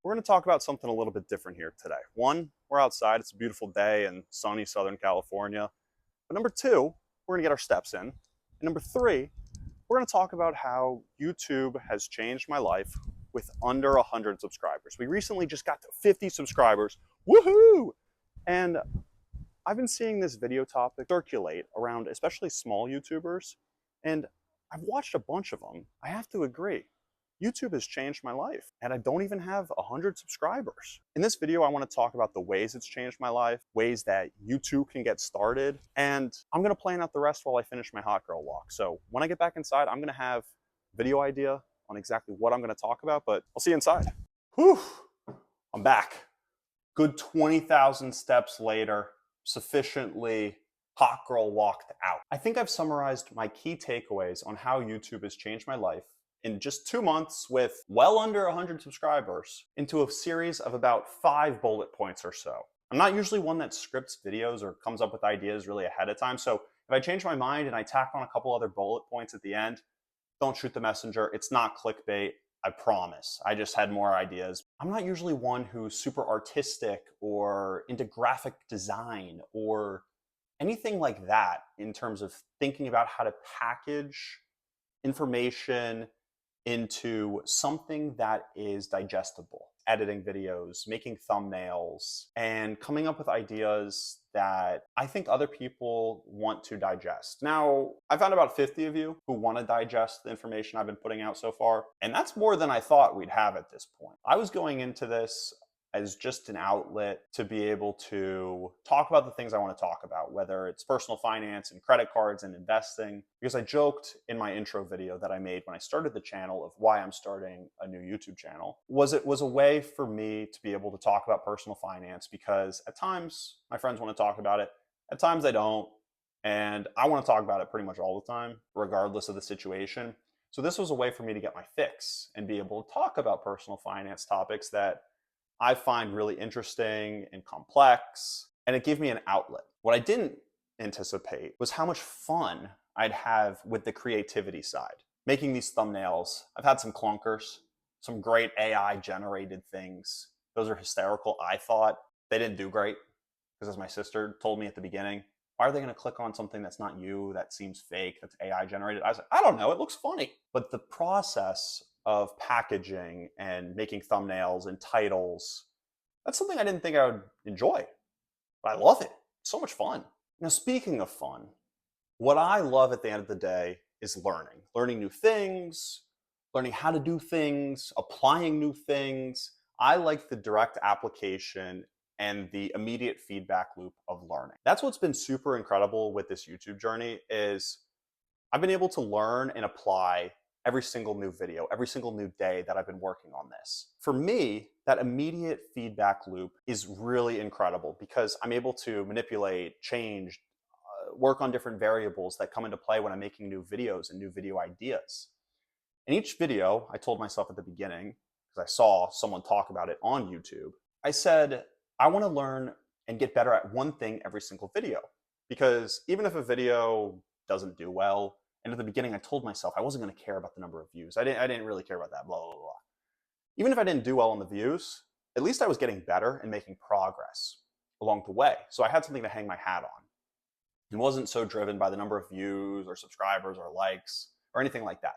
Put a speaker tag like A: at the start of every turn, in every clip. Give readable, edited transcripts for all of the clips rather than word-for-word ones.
A: We're going to talk about something a little bit different here today. One, we're outside. It's a beautiful day in sunny Southern California. But number two, we're going to get our steps in. And number three, we're going to talk about how YouTube has changed my life with under 100 subscribers. We recently just got to 50 subscribers. Woohoo! And I've been seeing this video topic circulate around especially small YouTubers, and I've watched a bunch of them. I have to agree. YouTube has changed my life, and I don't even have 100 subscribers. In this video, I want to talk about the ways it's changed my life, ways that you too can get started, and I'm going to plan out the rest while I finish my hot girl walk. So when I get back inside, I'm going to have a video idea on exactly what I'm going to talk about, but I'll see you inside. Whew, I'm back. Good 20,000 steps later, sufficiently hot girl walked out. I think I've summarized my key takeaways on how YouTube has changed my life in just 2 months with well under 100 subscribers into a series of about 5 bullet points or so. I'm not usually one that scripts videos or comes up with ideas really ahead of time, so if I change my mind and I tack on a couple other bullet points at the end, don't shoot the messenger. It's not clickbait, I promise. I just had more ideas. I'm not usually one who's super artistic or into graphic design or anything like that in terms of thinking about how to package information into something that is digestible. Editing videos, making thumbnails, and coming up with ideas that I think other people want to digest. Now, I found about 50 of you who want to digest the information I've been putting out so far, and that's more than I thought we'd have at this point. I was going into this as just an outlet to be able to talk about the things I want to talk about, whether it's personal finance and credit cards and investing, because I joked in my intro video that I made when I started the channel of why I'm starting a new YouTube channel, it was a way for me to be able to talk about personal finance, because at times my friends want to talk about it, at times they don't, and I want to talk about it pretty much all the time, regardless of the situation. So this was a way for me to get my fix and be able to talk about personal finance topics that I find really interesting and complex, and it gave me an outlet. What I didn't anticipate was how much fun I'd have with the creativity side. Making these thumbnails, I've had some clunkers, some great AI generated things. Those are hysterical, I thought. They didn't do great, because as my sister told me at the beginning, why are they going to click on something that's not you, that seems fake, that's AI generated? I was like, I don't know, it looks funny. But the process of packaging and making thumbnails and titles, that's something I didn't think I would enjoy, but I love it. It's so much fun. Now, speaking of fun, what I love at the end of the day is learning new things, learning how to do things, applying new things. I like the direct application and the immediate feedback loop of learning. That's what's been super incredible with this YouTube journey, is I've been able to learn and apply every single new video, every single new day that I've been working on this. For me, that immediate feedback loop is really incredible, because I'm able to manipulate, change, work on different variables that come into play when I'm making new videos and new video ideas. In each video, I told myself at the beginning, because I saw someone talk about it on YouTube, I said, I want to learn and get better at one thing every single video. Because even if a video doesn't do well, and at the beginning, I told myself I wasn't going to care about the number of views. I didn't really care about that, blah, blah, blah. Even if I didn't do well on the views, at least I was getting better and making progress along the way. So I had something to hang my hat on. It wasn't so driven by the number of views or subscribers or likes or anything like that.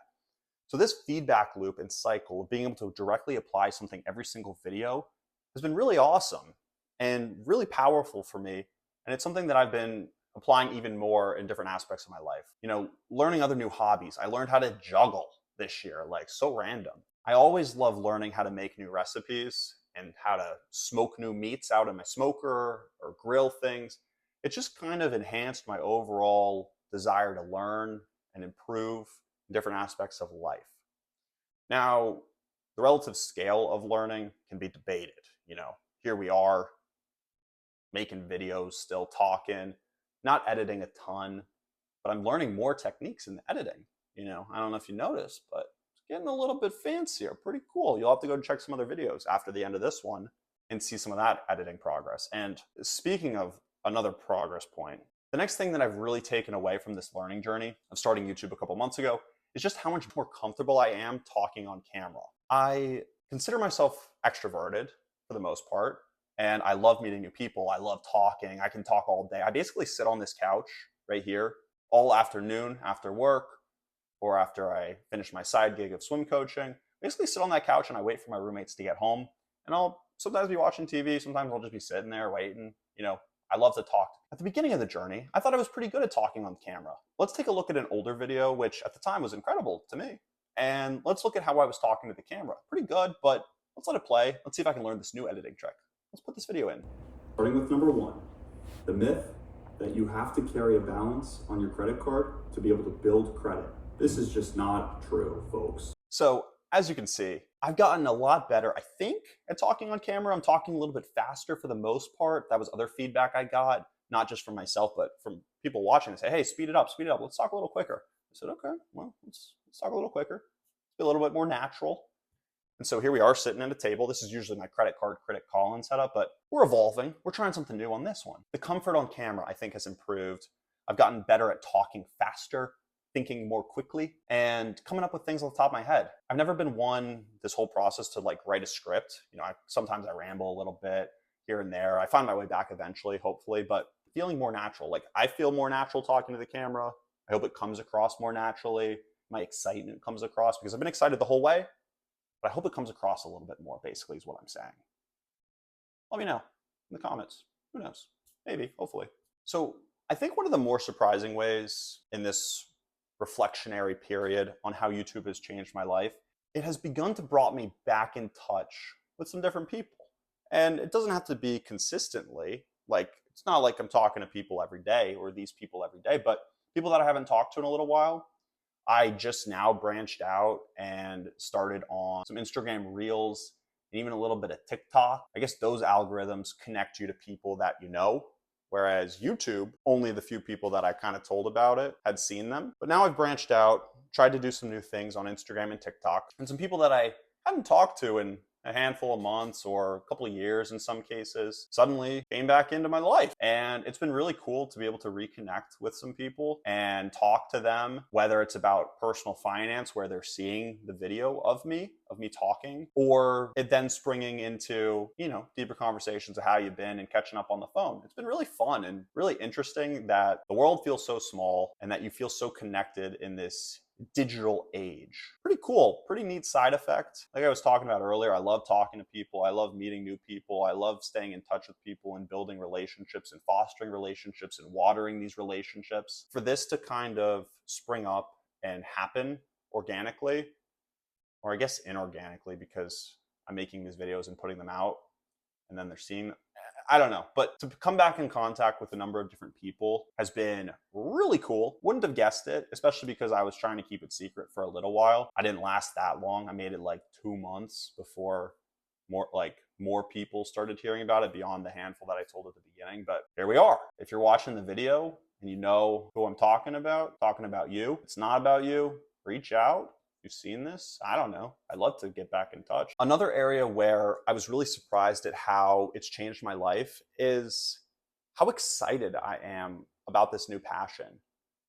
A: So this feedback loop and cycle of being able to directly apply something every single video has been really awesome and really powerful for me. And it's something that I've been applying even more in different aspects of my life. You know, learning other new hobbies. I learned how to juggle this year, like so random. I always love learning how to make new recipes and how to smoke new meats out in my smoker or grill things. It just kind of enhanced my overall desire to learn and improve in different aspects of life. Now, the relative scale of learning can be debated. You know, here we are making videos, still talking, not editing a ton, but I'm learning more techniques in the editing. You know, I don't know if you noticed, but it's getting a little bit fancier. Pretty cool. You'll have to go check some other videos after the end of this one and see some of that editing progress. And speaking of another progress point, the next thing that I've really taken away from this learning journey of starting YouTube a couple months ago is just how much more comfortable I am talking on camera. I consider myself extroverted for the most part, and I love meeting new people. I love talking. I can talk all day. I basically sit on this couch right here all afternoon after work or after I finish my side gig of swim coaching. Basically sit on that couch and I wait for my roommates to get home. And I'll sometimes be watching TV, sometimes I'll just be sitting there waiting. I love to talk. At the beginning of the journey, I thought I was pretty good at talking on camera. Let's take a look at an older video, which at the time was incredible to me. And let's look at how I was talking to the camera. Pretty good, but let's let it play. Let's see if I can learn this new editing trick. Let's put this video in.
B: Starting with number one, the myth that you have to carry a balance on your credit card to be able to build credit. This is just not true, folks.
A: So as you can see, I've gotten a lot better, I think, at talking on camera. I'm talking a little bit faster for the most part. That was other feedback I got, not just from myself, but from people watching. They say, hey, speed it up, let's talk a little quicker. I said, okay, well, let's talk a little quicker. Let's be a little bit more natural. And so here we are sitting at a table. This is usually my credit card critic call-in setup, but we're evolving. We're trying something new on this one. The comfort on camera, I think, has improved. I've gotten better at talking faster, thinking more quickly, and coming up with things on the top of my head. I've never been one this whole process to write a script. Sometimes I ramble a little bit here and there. I find my way back eventually, hopefully, but feeling more natural. I feel more natural talking to the camera. I hope it comes across more naturally. My excitement comes across because I've been excited the whole way, but I hope it comes across a little bit more, basically, is what I'm saying. Let me know in the comments. Who knows? Maybe, hopefully. So I think one of the more surprising ways in this reflectionary period on how YouTube has changed my life, it has begun to brought me back in touch with some different people. And it doesn't have to be consistently. It's not like I'm talking to people every day or these people every day, but people that I haven't talked to in a little while. I just now branched out and started on some Instagram Reels and even a little bit of TikTok. I guess those algorithms connect you to people that you know. Whereas YouTube, only the few people that I kind of told about it had seen them. But now I've branched out, tried to do some new things on Instagram and TikTok. And some people that I hadn't talked to in a handful of months or a couple of years in some cases suddenly came back into my life. And it's been really cool to be able to reconnect with some people and talk to them, whether it's about personal finance, where they're seeing the video of me talking, or it then springing into, deeper conversations of how you've been and catching up on the phone. It's been really fun and really interesting that the world feels so small and that you feel so connected in this digital age. Pretty cool, pretty neat side effect. Like I was talking about earlier, I love talking to people. I love meeting new people. I love staying in touch with people and building relationships and fostering relationships and watering these relationships. For this to kind of spring up and happen organically, or I guess inorganically, because I'm making these videos and putting them out and then they're seeing, I don't know, but to come back in contact with a number of different people has been really cool. Wouldn't have guessed it, especially because I was trying to keep it secret for a little while. I didn't last that long. I made it 2 months before more people started hearing about it beyond the handful that I told at the beginning. But here we are. If you're watching the video and you know who I'm talking about you, it's not about you, reach out. You've seen this? I don't know. I'd love to get back in touch. Another area where I was really surprised at how it's changed my life is how excited I am about this new passion,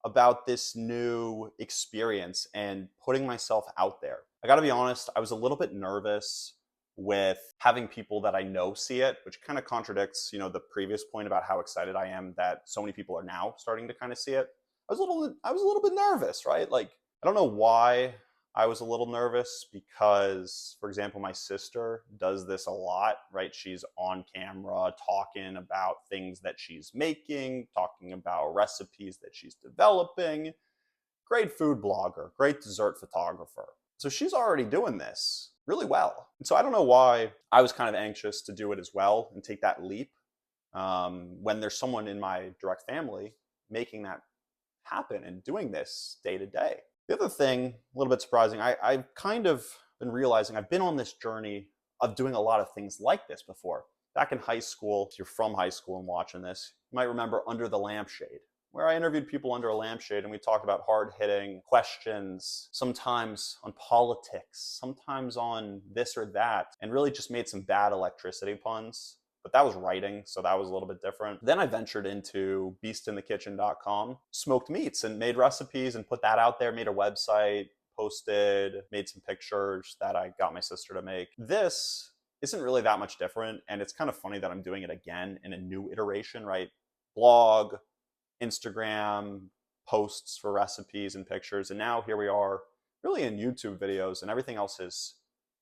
A: about this new experience and putting myself out there. I gotta be honest, I was a little bit nervous with having people that I know see it, which kind of contradicts, the previous point about how excited I am that so many people are now starting to kind of see it. I was a little bit nervous, right? I don't know why I was a little nervous because, for example, my sister does this a lot, right? She's on camera talking about things that she's making, talking about recipes that she's developing. Great food blogger, great dessert photographer. So she's already doing this really well. And so I don't know why I was kind of anxious to do it as well and take that leap when there's someone in my direct family making that happen and doing this day to day. The other thing, a little bit surprising, I've kind of been realizing I've been on this journey of doing a lot of things like this before. Back in high school, if you're from high school and watching this, you might remember Under the Lampshade, where I interviewed people under a lampshade and we talked about hard-hitting questions, sometimes on politics, sometimes on this or that, and really just made some bad electricity puns. But that was writing, so that was a little bit different. Then I ventured into beastinthekitchen.com, smoked meats and made recipes and put that out there, made a website, made some pictures that I got my sister to make. This isn't really that much different, and it's kind of funny that I'm doing it again in a new iteration, right? Blog, Instagram, posts for recipes and pictures, and now here we are really in YouTube videos, and everything else is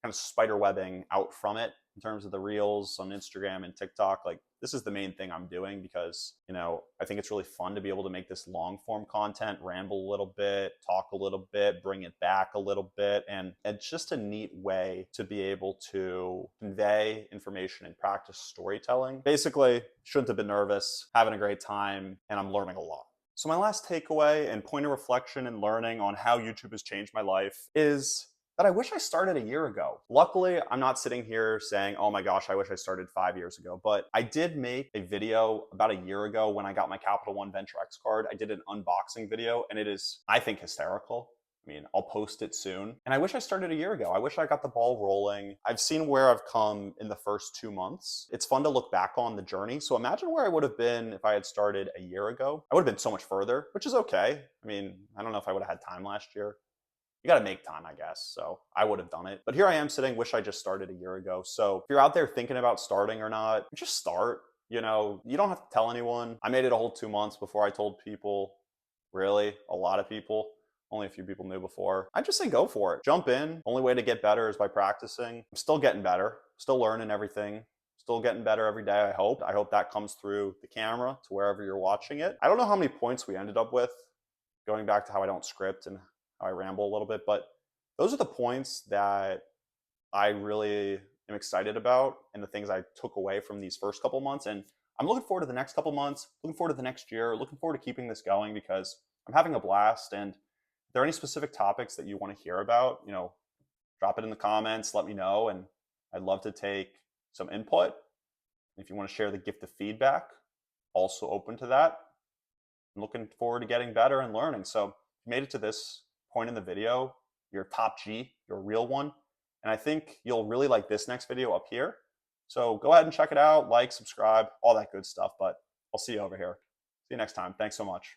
A: kind of spider webbing out from it in terms of the reels on Instagram and TikTok. Like, this is the main thing I'm doing because, I think it's really fun to be able to make this long form content, ramble a little bit, talk a little bit, bring it back a little bit. And it's just a neat way to be able to convey information and practice storytelling. Basically, shouldn't have been nervous, having a great time, and I'm learning a lot. So my last takeaway and point of reflection and learning on how YouTube has changed my life is that I wish I started a year ago. Luckily, I'm not sitting here saying, oh my gosh, I wish I started 5 years ago. But I did make a video about a year ago when I got my Capital One Venture X card. I did an unboxing video, and it is, I think, hysterical. I mean, I'll post it soon. And I wish I started a year ago. I wish I got the ball rolling. I've seen where I've come in the first 2 months. It's fun to look back on the journey. So imagine where I would have been if I had started a year ago. I would have been so much further, which is okay. I mean, I don't know if I would have had time last year. You got to make time, I guess. So I would have done it. But here I am sitting, wish I just started a year ago. So if you're out there thinking about starting or not, just start. You don't have to tell anyone. I made it a whole 2 months before I told people, really, a lot of people. Only a few people knew before. I just say go for it. Jump in. Only way to get better is by practicing. I'm still getting better, still learning everything. Still getting better every day, I hope. I hope that comes through the camera to wherever you're watching it. I don't know how many points we ended up with, going back to how I don't script and how I ramble a little bit, but those are the points that I really am excited about and the things I took away from these first couple months. And I'm looking forward to the next couple months, looking forward to the next year, looking forward to keeping this going because I'm having a blast. And if there are any specific topics that you want to hear about, drop it in the comments, let me know. And I'd love to take some input. If you want to share the gift of feedback, also open to that. I'm looking forward to getting better and learning. So if you made it to this point in the video, you're top G, you're a real one. And I think you'll really like this next video up here. So go ahead and check it out, like, subscribe, all that good stuff. But I'll see you over here. See you next time. Thanks so much.